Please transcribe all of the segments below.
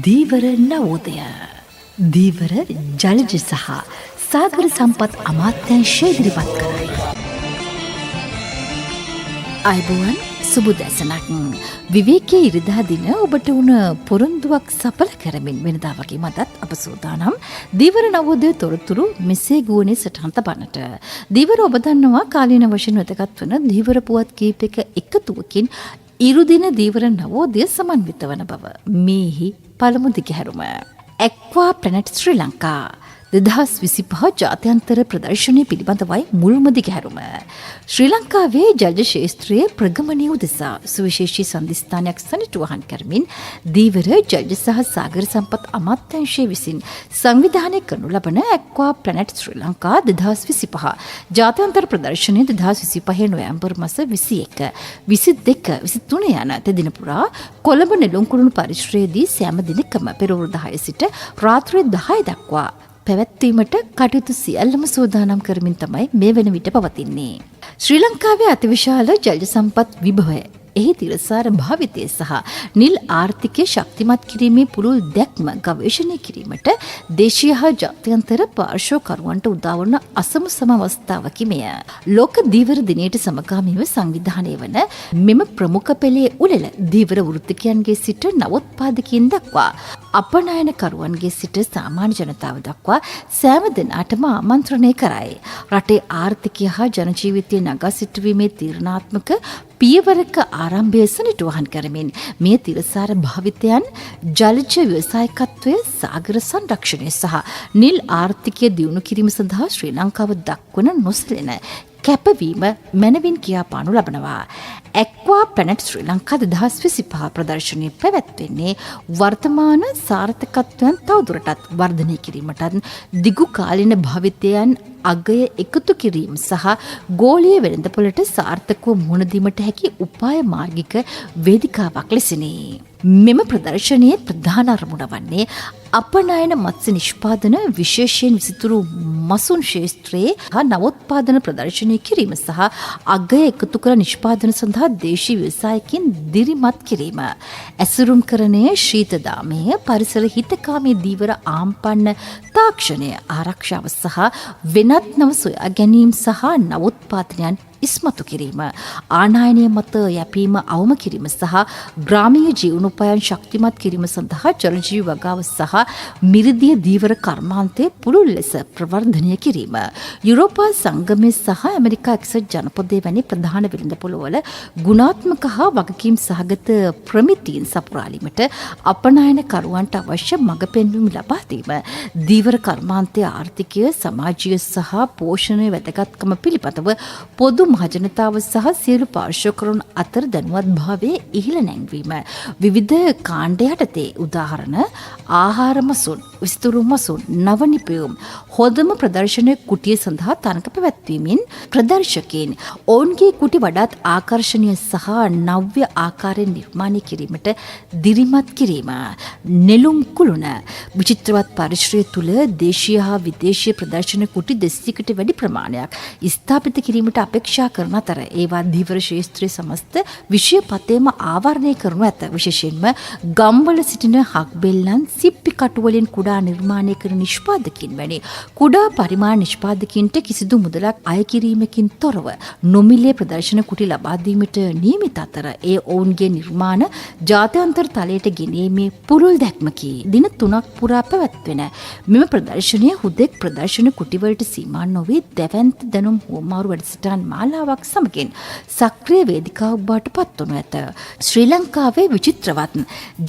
දීවර නවෝදය දීවර ජලජ සහ සාගර සම්පත් අමාත්‍යංශය ඉදිරිපත් කරයි. අයිබෝවන් සුබ දැසනක්. විවේකයේ ඉරිදා දින ඔබට වුණ පොරොන්දුවක් සඵල කරමින් වෙනදා වගේ මතත් අප සූදානම් දීවර නවෝදය තොරතුරු මෙසේ ගුවනේ සටහන් තබන්නට. දීවර ඔබ දන්නවා කාලීන වශයෙන් වැදගත් වන දීවර පුවත් කීපයක එකතුවකින් ඉරුදින දීවර නවෝදය සමන්විත වන බව. මේහි පළමු දිගහැරුම ඇක්වා ප්ලැනට් ශ්‍රී ලංකා 2025 ජාත්‍යන්තර ප්‍රදර්ශනය පිළිබඳවයි මුල්ම දිගහැරුම. ශ්‍රී ලංකාවේ ජල ශාස්ත්‍රයේ ප්‍රගමනය උදෙසා සුවිශේෂී සන්ධිස්ථානයක් සනිටුවහන් කරමින් දීවර ජල සහ සාගර සම්පත් අමාත්‍යාංශය විසින් සංවිධානය කරනු ලබන ඇක්වා ප්ලැනට් ශ්‍රී ලංකා 2025 ජාත්‍යන්තර ප්‍රදර්ශනය 2025 නොවැම්බර් මාස 21, 22, 23 යන තෙදින පුරා කොළඹ නෙළුම්කුරුණු පරිශ්‍රයේදී සෑම දිනකම පෙරවරු 10 සිට රාත්‍රී 10 දක්වා පැවැත්වීමට කටයුතු සියල්ලම සූදානම් කරමින් තමයි මේ වෙන විට පවතින්නේ. ශ්‍රී ලංකාවේ අතිවිශාල ජල සම්පත් විභවය, එහි තිරසාර භාවිතය සහ නිල් ආර්ථිකය ශක්තිමත් කිරීමේ පුළුල් දැක්ම ගවේෂණය කිරීමට දේශීය හා ජාත්‍යන්තර පාර්ශ්වකරුවන්ට උදාවන අසමු සම අවස්ථාවකි මෙය. ලෝක දීවර දිනයට සමගාමීව සංවිධානය වන මෙම ප්‍රමුඛ පෙළේ උළෙල දීවර වෘත්තිකයන්ගේ සිට නවෝත්පාදකයන් දක්වා අපනයනකරුවන්ගේ සිට සාමාන්‍ය ජනතාව දක්වා සෑම දෙනාටම ආමන්ත්‍රණය කරයි. රටේ ආර්ථිකය හා ජනජීවිතය නගා සිටුවීමේ තීරණාත්මක පියවරක ආරම්භය සනිටුවහන් කරමින් මේ තිරසාර භාවිතයන් ජලජ ව්‍යවසායකත්වය, සාගර සංරක්ෂණය සහ නිල් ආර්ථිකය දියුණු කිරීම සඳහා ශ්‍රී ලංකාව දක්වන නොසැලෙන කැපවීම මැනවින් කියා පානු ලබනවා. ඇක්වා ප්ලැනට් ශ්‍රී ලංකා 2025 ප්‍රදර්ශනය පැවැත්වෙන්නේ වර්තමාන සාර්ථකත්වයන් තවදුරටත් වර්ධනය කිරීමටත් දිගු කාලින භාවිතයන් අගය එකතු කිරීම සහ ගෝලීය වෙළඳපොළට සාර්ථකව මුහුණ දීමට හැකි උපාය මාර්ගික වේදිකාවක් ලෙසිනේ. මෙම ප්‍රදර්ශනයේ ප්‍රධාන අරමුණ වන්නේ අපනයන මත්ස්‍ය නිෂ්පාදන, විශේෂයෙන් විසිතුරු මසුන් ක්ෂේත්‍රයේ නවෝත්පාදන ප්‍රදර්ශනය කිරීම සහ අගය එකතු කර නිෂ්පාදන සඳහා දේශීය ව්‍යවසායකින් දිරිමත් කිරීම. ඇසුරුම්කරණය, ශීතදාමය, පරිසර හිතකාමී දීවර ආම්පන්න තාක්ෂණය ආරක්ෂාව සහ වෙනත් නව සොයා ගැනීම සහ නවෝත්පාදනයන් ඉස්මතු කිරීම, ආනයනය මත යැපීම අවම කිරීම සහ ග්‍රාමීය ජීවනෝපායන් ශක්තිමත් කිරීම සඳහා ජලජීවි වගාව සහ මිරිදිය දීවර කර්මාන්තයේ පුළුල් ලෙස ප්‍රවර්ධනය කිරීම. යුරෝපා සංගමය සහ ඇමරිකා එක්සත් ජනපදයේ වැනි ප්‍රධාන වෙළඳපොළවල ගුණාත්මක හා වගකීම් සහගත ප්‍රමිතීන් සපුරාලීමට අපනයනකරුවන්ට අවශ්‍ය මඟ පෙන්වීම ලබා දීම, දීවර කර්මාන්තයේ ආර්ථිකය, සමාජීය සහ පෝෂණීය වැදගත්කම පිළිබඳව පොදු මහජනතාව සහ සියලු පාර්ශ්වකරුන් අතර දැනුවත් භාවයේ ඉහළ නැංවීම. විවිධ කාණ්ඩ යටතේ උදාහරණ ආහාර මසුන්, විස්තරු මසුන්, නව නිපැයුම්, හොඳම ප්‍රදර්ශන කුටිය සඳහා තනක පැවැත්වීමෙන් ප්‍රදර්ශකයන් ඔවුන්ගේ කුටි වඩාත් ආකර්ශනීය සහ නව්‍ය ආකාරයෙන් නිර්මාණය කිරීමට දිරිමත් කිරීම. නෙළුම් කුළුණ විචිත්‍රවත් පරිශ්‍රය තුළ දේශීය හා විදේශීය ප්‍රදර්ශන කුටි 200කට වැඩි ප්‍රමාණයක් ස්ථාපිත කිරීමට අපේක්ෂා කරන අතර ඒවා දීවර ක්ෂේත්‍රයේ සමස්ත විෂය පතේම ආවරණය කරනු ඇත. විශේෂයෙන්ම ගම්වල සිටින හක්බෙල්ලන්, සිප්පි කටු වලින් කුඩා නිර්මාණය කරන නිෂ්පාදකින් වැනි කුඩා පරිමාණ නිෂ්පාදකින්ට කිසිදු මුදලක් අය කිරීමකින් තොරව නොමිලේ ප්‍රදර්ශන කුටි ලබා දීමට නියමිත අතර ඒ ඔවුන්ගේ නිර්මාණ ජාත්‍යන්තර තලයට ගෙනීමේ පුළුල් දැක්මකි. දින 3ක් පුරා පැවැත්වෙන මෙම ප්‍රදර්ශනය හුදෙක් ප්‍රදර්ශන කුටිවලට සීමා නොවී දැවැන්ත දැනුම් හුවමාරු වැඩසටහන් මාලාවක් සමගින් සක්‍රිය වේදිකාවක් බවට පත්වනු ඇත. ශ්‍රී ලංකාවේ විචිත්‍රවත්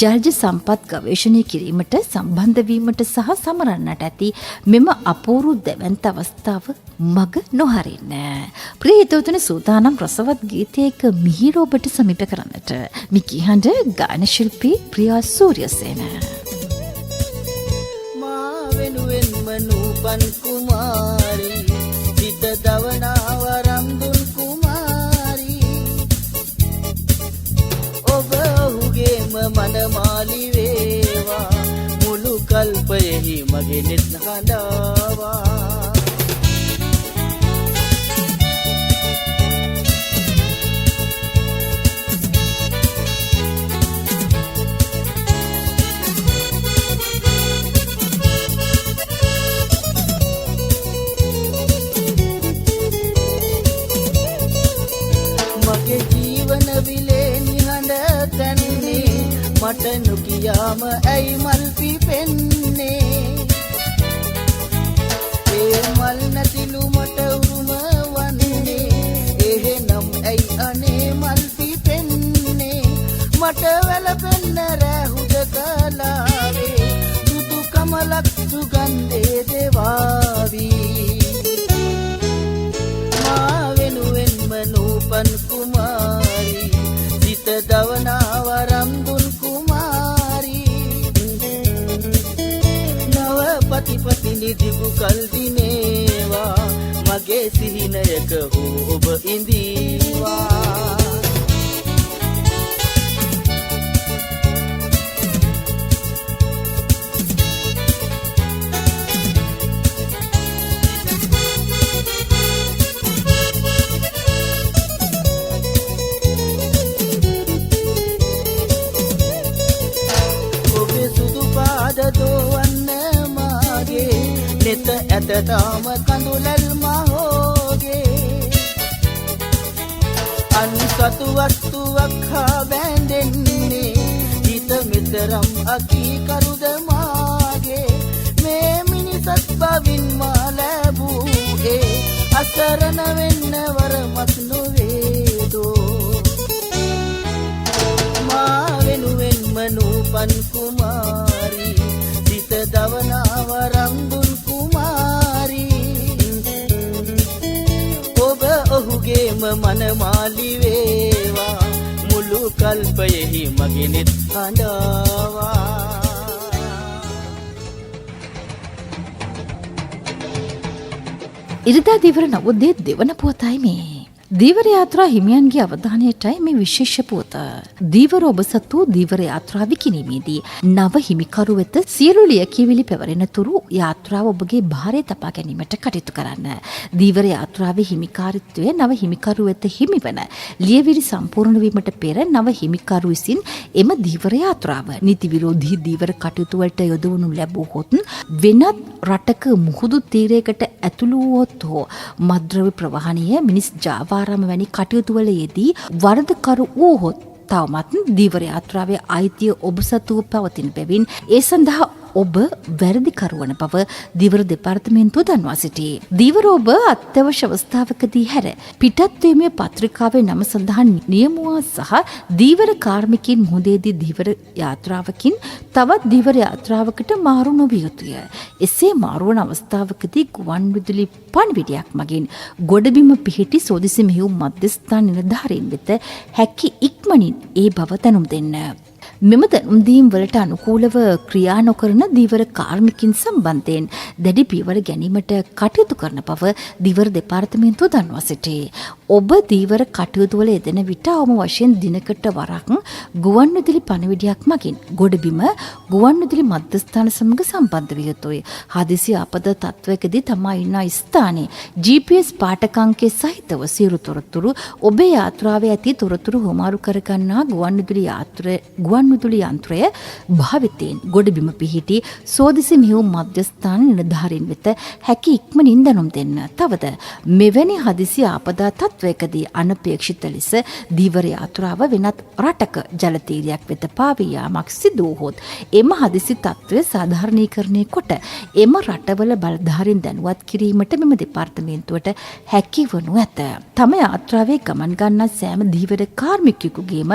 ජලජ සම්පත් ගවේෂණය කිරීමට සම්බන්ධ වීමට සහ සමරන්නට ඇති මෙම අපූර්ව දැවැන්ත අවස්ථාව මග නොහරින්න. ප්‍රිය හිතවතුනි, සූදානම් රසවත් ගීතයක මිහිර ඔබට සමීප කරන්නට මිකී හඬ ගායන ශිල්පී ප්‍රියා සූර්යසේන. මා වෙනුවෙන්ම නූපන් කුමාරී, සිත දවනා වරම් දුන් කුමාරී, ඔබ ඔහුගේම මනමාලි වේවා, මුළු කල්පයෙහි මගේ නෙත් හඬාවා. මගේ ජීවන විලේ නිහඬ තැන්නේ මට නොකියාම ඇයි මල් පිපෙන්නේ ඒ මල් නැතිලු මට උරුම වන්නේ එහෙනම් ඇයි අනේ මල් පිපෙන්නේ මට වැළපෙන්න රැහුද කලාවේ සුදු කමලක් සුගන්ධේ දෙවාවී මා වෙනුවෙන්ම නූපන් කුමාරී සිත දවනාව රම්දුන් කුමාරී නව පතිපතිනි දිගු කල් දිනේවා මගේ සිහිනයක හෝ ඔබ ඉඳීවා දෝවන්න මාගේ නෙත ඇතතාම කඳුලල් මහෝගේ අන් සතු වස්තුවක් හා බැඳෙන්නේ හිත මෙතරම් අකීකරුද මාගේ මේ මිනිසත් බවින් මා ලැබූ ඒ අසරණ වෙන්න වරමක් නොවේදෝ මා වෙනුවෙන්ම නූපන් කුමාරී දවනාව රම්දුන් කුමාරී ඔබ ඔහුගේම මනමාලි වේවා මුළු කල්පයෙහි මගේ නෙත් හඬවා ඉරිදා දිවර නවෝදයේ දෙවන පුවතයි මේ. දීවර යාත්‍රා හිමියන්ගේ අවධානයටයි මේ විශේෂ පුවත. දීවර ඔබ සතු දීවර යාත්‍රා විකිණීමේදී නව හිමිකරු වෙත සියලු ලියකියවිලි පැවරෙන තුරු යාත්‍රාව ඔබගේ භාරය තබා ගැනීමට කටයුතු කරන්න. දීවර යාත්‍රාවේ හිමිකාරිත්වය නව හිමිකරු වෙත හිමිවන ලියවිලි සම්පූර්ණ වීමට පෙර නව හිමිකරු විසින් එම දීවර යාත්‍රාව නීති විරෝධී දීවර කටයුතු වලට යොදවනු ලැබුවොත් වෙනත් රටක මුහුදු තීරයකට ඇතුළු වූවොත් හෝ මද්ද්‍රව්‍ය ප්‍රවාහනය මිනිස් ජාවාරම වැනි කටයුතු වල යෙදී වරදකරු වූහොත් තවමත් දීවර යාත්‍රාවේ අයිතිය ඔබ සතුව පවතින බැවින් ඒ සඳහා ඔබ වැරදිකරු වන බව දීවර දෙපාර්තමේන්තුව දන්වා සිටී. දීවර ඔබ අත්‍යවශ්‍ය අවස්ථාවකදී හැර පිටත් වීමේ පත්‍රිකාවේ නම සඳහන් නියමුවා සහ දීවර කාර්මිකයින් මුහුදේදී දීවර යාත්‍රාවකින් තවත් දීවර යාත්‍රාවකට මාරු නොවිය යුතුය. එසේ මාරුවන අවස්ථාවකදී ගුවන් විදුලි පණිවිඩයක් මගින් ගොඩබිම පිහිටි සෝදිසි මෙහෙයුම් මධ්‍යස්ථාන නිලධාරීන් වෙත හැකි ඉක්මනින් ඒ බව දැනුම් දෙන්න. මෙම දැනුම් දීම් වලට අනුකූලව ක්‍රියා නොකරන දීවර කාර්මිකින් සම්බන්ධයෙන් දැඩි පියවර ගැනීමට කටයුතු කරන බව දීවර දෙපාර්තමේන්තුව දන්වා සිටී. ඔබ දීවර කටයුතු වල යෙදෙන විට අවම වශයෙන් දිනකට වරක් ගුවන් විදුලි පණිවිඩයක් මගින් ගොඩබිම ගුවන් විදුලි මධ්‍යස්ථාන සමග සම්බන්ධ විය යුතුයි. හදිසි ආපද තත්වයකදී තමා ඉන්න ස්ථානයේ GPS පාඨකංකයේ සහිතව සියලු තොරතුරු ඔබේ යාත්‍රාවේ ඇති තොරතුරු හොමාරු කරගන්නා ගුවන් විදුලි යන්ත්‍රය භාවිතයෙන් ගොඩබිම පිහිටි සෝදිසි මෙහෙයුම් මධ්‍යස්ථාන නිලධාරීන් වෙත හැකි ඉක්මනින් දැනුම් දෙන්න. තවද මෙවැනි හදිසි ආපදා තත්වයකදී අනපේක්ෂිත ලෙස දීවර යාත්‍රාව වෙනත් රටක ජලතීරයක් වෙත පාවී යාමක් සිදු වුවහොත් එම හදිසි තත්වය සාධාරණීකරණය කොට එම රටවල බලධාරීන් දැනුවත් කිරීමට මෙම දෙපාර්තමේන්තුවට හැකි වනු ඇත. තම යාත්‍රාවේ ගමන් ගන්නා සෑම දීවර කාර්මිකයෙකුගේම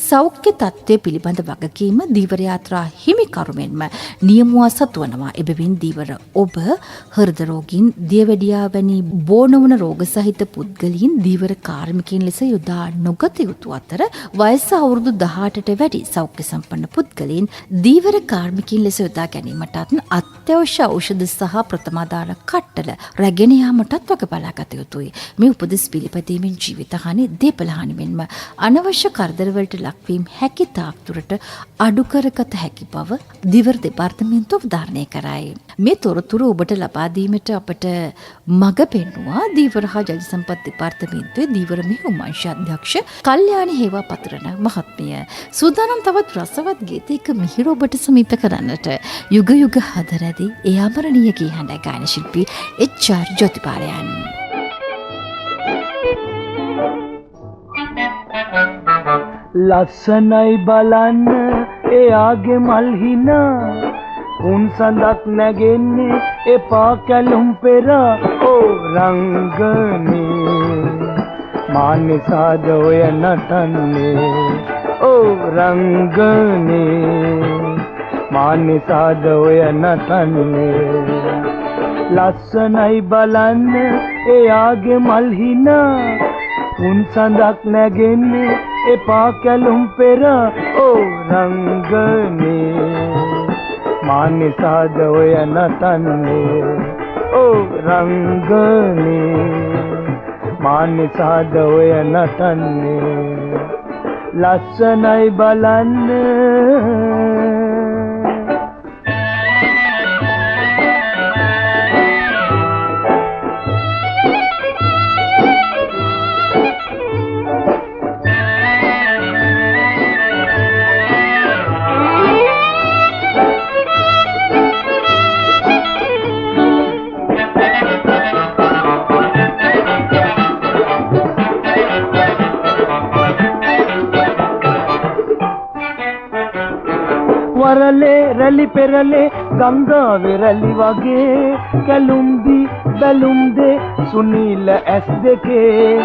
සෞඛ්‍ය තත්ත්වය පිළිබඳ වගකීම දීවර යාත්‍රා හිමිකරුමෙන්ම නියමුවා සතු වනවා. එබැවින් දීවර ඔබ හෘද රෝගීන්, දියවැඩියා වැනි බෝනවන රෝග සහිත පුද්ගලයන් දීවර කාර්මිකයන් ලෙස යොදා නොගත යුතු අතර වයස අවුරුදු 18ට වැඩි සෞඛ්‍ය සම්පන්න පුද්ගලයන් දීවර කාර්මිකයන් ලෙස යොදා ගැනීමටත් අත්‍යවශ්‍ය ඖෂධ සහ ප්‍රථමාදාන කට්ටල රැගෙන යාමටත් වග බලා ගත යුතුයි. මේ උපදෙස් පිළිපැදීමෙන් ජීවිත හානි, දේපල හානි මෙන්ම අනවශ්‍ය කරදර වලට ලක්වීම හැකි තාක් දුරට අඩු කරගත හැකි බව දීවර දෙපාර්තමේන්තුව අවධාරණය කරයි. මේ තොරතුරු ඔබට ලබා දීමට අපට මඟ පෙන්වුවා දීවර හා ජල සම්පත් දෙපාර්තමේන්තුවේ දීවර මෙහෙයුම් අංශ අධ්‍යක්ෂ කල්යාණි හේවා පතරණ මහත්මිය. සූදානම් තවත් රසවත් ගීතයක මිහිර ඔබට සමීප කරන්නට යුග යුග හදරදී ඒ අමරණීය ගී හඬ ගායන ශිල්පී එච්.ආර්. ජෝතිපාලයන්. ලස්සනයි බලන්න එයාගේ මල් හිනා උන් සඳක් නැගෙන්නේ එපා කැලුම් පෙර ඕ රංගනේ මානිසාද ඔය නටන්නේ ඕ රංගනේ මානිසාද ඔය නටන්නේ ලස්සනයි බලන්න එයාගේ මල් හිනා උන් සඳක් නැගෙන්නේ එපා කැලුම් පෙර ඕ රංගනේ මානිසාද ඔය නටන්නේ ඕ රංගනේ මානිසාද ඔය නටන්නේ ලස්සනයි බලන්න වරලේ රැලි පෙරලේ ගංගාවේ රැලි වගේ කැලුම්දි බැලුම්දේ සුනීල ඇස් දෙකේ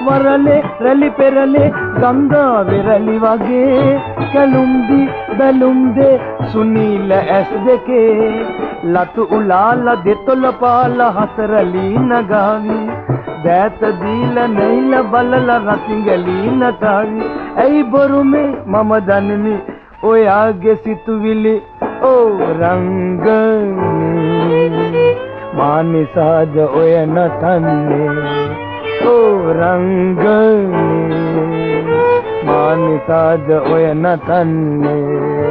වරලේ රැලි පෙරලේ ගංගාවේ රැලි වගේ කැලුම්දි බැලුම්දේ සුනීල ඇස් දෙකේ ලතු උලාලා දෙතොල පාල හතරලී නගාවි දෑත දීලා නැහිලා බලලා රතිංගලී නටාවි ඇයි බොරුමේ මම දන්නේ ඔයාගේ සිතුවිලි ඕ රංගනේ මානිසාද ඔය නටන්නේ ඕ රංගනේ මානිසාද ඔය නටන්නේ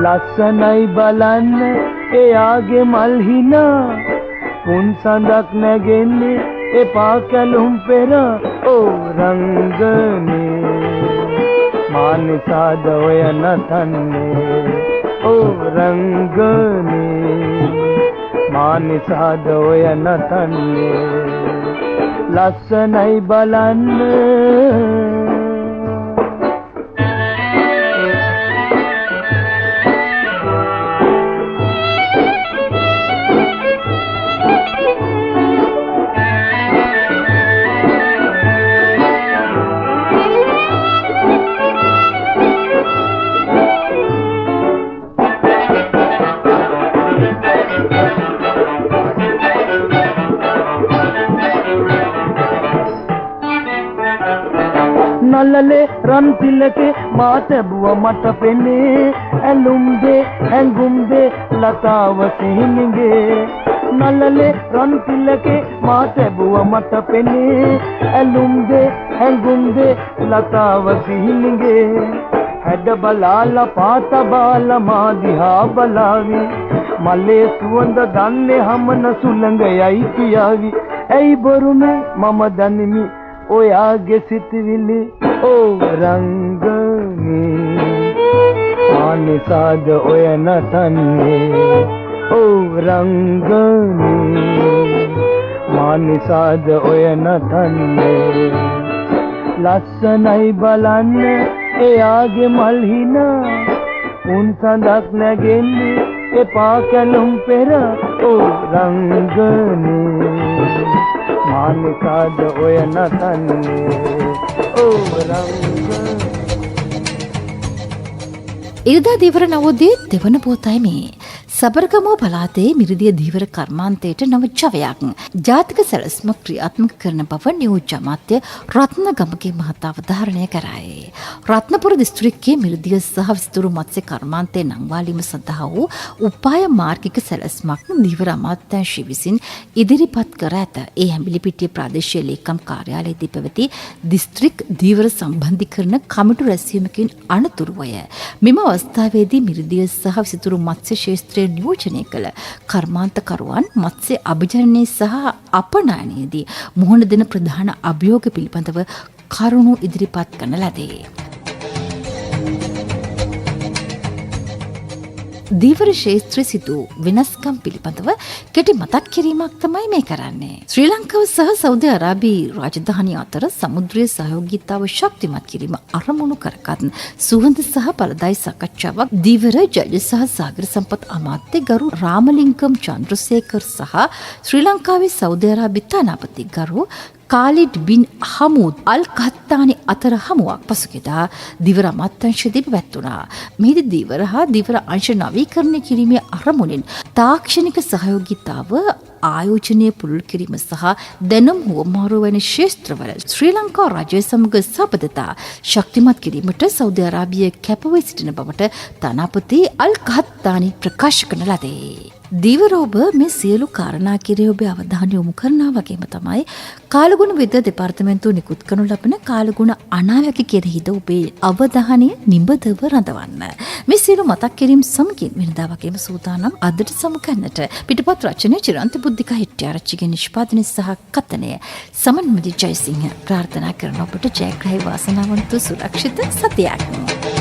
ලස්සනයි බලන්න එයාගේ මල් හිනා උන් සඳක් නැගෙන්නේ එපා කැලුම් පෙර ඕ රංගනේ මානිසාද ඔය නටන්නේ ඕ රංගනේ මානිසාද ඔය නටන්නේ ලස්සනයි බලන්න නලලේ රන් තිලකේ මා තැබුව මට පෙනේ ඇලුම්දේ ඇඟුම්දේ ලතාව සිහිනිගේ නලලේ රන් තිලකේ මා තැබුව මට පෙනේ ඇලුම්දේ ඇඟුම්දේ ලතාව සිහිනිගේ හැඩ බලාලා පාත බාලා මා දිහා බලාවි මලේ සුවඳ දන්නේ හමන සුළඟ යයි කියාවි ඇයි බොරුනේ මම දනිමි ඔයාගේ සිතවිලි ඕ රංගනේ මානිසාද ඔය නටන්නේ ඕ රංගනේ මානිසාද ඔය නටන්නේ ලස්සනයි බලන්න එයාගේ මල් හිනා උන් සඳක් නැගෙන්නේ එපා කැලුම් පෙර ඕ රංගනේ මානිසාද ඔය නටන්නේ ඕ රංගනේ ඉරිදා දීවර නවෝදයේ දෙවන පොතයි මේ. සබරගමු පළාතේ මිරිදිය දීවර කර්මාන්තයට නව ජවයක් ජාතික සැලැස්ම ක්‍රියාත්මක කරන බව නියෝජ්‍ය අමාත්‍ය රත්නගමගේ මහතා අවධාරණය කරයි. රත්නපුර දිස්ත්‍රික්කයේ මිරිදිය සහ විසිතුරු මත්ස්‍ය කර්මාන්තයේ නංවාලීම සඳහා වූ උපාය මාර්ගික සැලැස්මක් දීවර අමාත්‍යාංශය විසින් ඉදිරිපත් කර ඇත. ඒ හැඹිලිපිටිය ප්‍රාදේශීය ලේකම් කාර්යාලයේදී පැවති දිස්ත්‍රික් දීවර සම්බන්ධීකරණ කමිටු රැස්වීමකින් අනතුරුවය. මෙම අවස්ථාවේදී මිරිදිය සහ විසිතුරු මත්ස්‍ය ශේත්‍රයේ නියෝජනය කළ කර්මාන්තකරුවන් මත්ස්‍ය අභිජනනය සහ අපනයනයේදී මුහුණ දෙන ප්‍රධාන අභියෝග පිළිබඳව කරුණු ඉදිරිපත් කරන ලදී. දීවර ශේත්‍රයේ සිදු වෙනස්කම් පිළිබඳව කෙටි මතක් කිරීමක් තමයි මේ කරන්නේ. ශ්‍රී ලංකාව සහ සෞදි අරාබියේ රාජධානිය අතර සමුද්‍රීය සහයෝගීතාව ශක්තිමත් කිරීම අරමුණු කරගත් සුහද සහ පළදායි සාකච්ඡාවක් දීවර ජල සහ සාගර සම්පත් අමාත්‍ය ගරු රාමලිංගම් චන්ද්‍රසේකර් සහ ශ්‍රී ලංකාවේ සෞදි අරාබිය තානාපති ගරු කාලිඩ් බින් හමූද් අල් කත්තානි අතර හමුවක් පසුගියදා දීවර අමාත්‍යාංශයේදී පැවැත්වුණා. මෙහිදී දීවර හා දීවර අංශ නවීකරණය කිරීමේ අරමුණින් තාක්ෂණික සහයෝගීතාව ආයෝජනය පුළුල් කිරීම සහ දැනුම් හුවමාරු වැනි ක්ෂේත්‍රවල ශ්‍රී ලංකා රජය සමග සබඳතා ශක්තිමත් කිරීමට සෞදි අරාබිය කැපවී සිටින බවට තානාපති අල් කත්තානි ප්‍රකාශ කරන ලදී. දීවර ඔබ මේ සියලු කාරණා කෙරෙහි ඔබේ අවධානය යොමු කරනවා වගේම තමයි කාලගුණ විද්‍යා දෙපාර්තමේන්තුව නිකුත් කරනු ලබන කාලගුණ අනාවැකි කෙරෙහිද ඔබේ අවධානය නිබඳව රඳවන්න. මේ සියලු මතක් කිරීම සමගින් වෙනදා වගේම සූදානම් අදට සමුගන්නට පිටපත් රචනය චිරන්ත බුද්ධිකා හෙට්ටිආරච්චිගේ නිෂ්පාදනය සහ කතනය සමන්මදි ජයසිංහ ප්‍රාර්ථනා කරන ඔබට ජයග්‍රහී වාසනාවන්ත සුරක්ෂිත සතියක්.